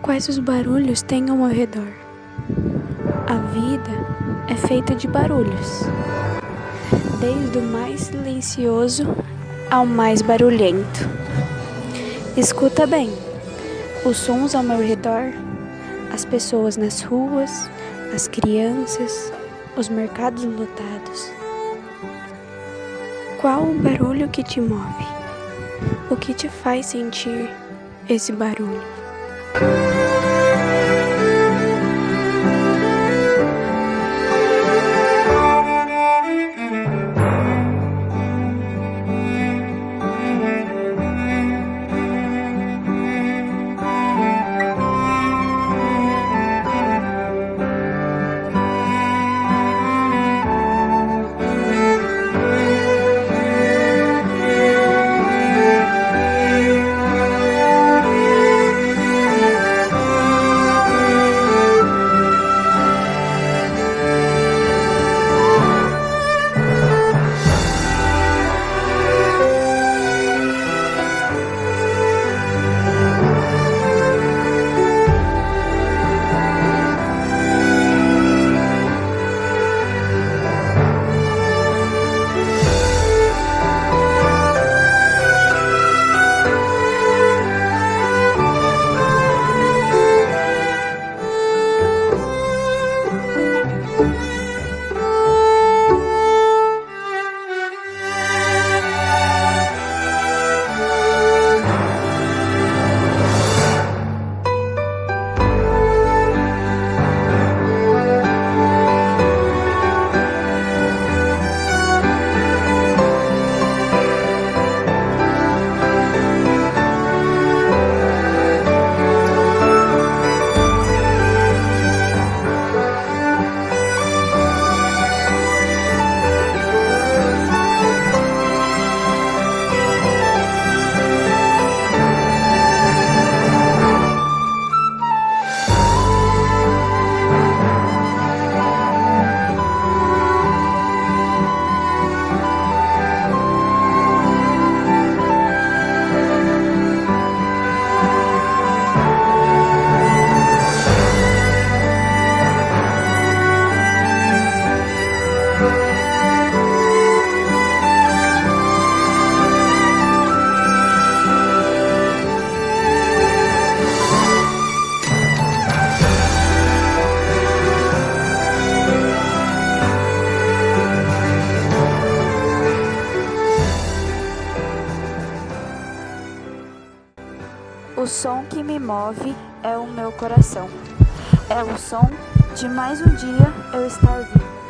Quais os barulhos tem ao meu redor? A vida é feita de barulhos, desde o mais silencioso ao mais barulhento. Escuta bem, os sons ao meu redor, as pessoas nas ruas, as crianças, os mercados lotados. Qual o barulho que te move? O que te faz sentir esse barulho? O som que me move é o meu coração. É o som de mais um dia eu estar vivo.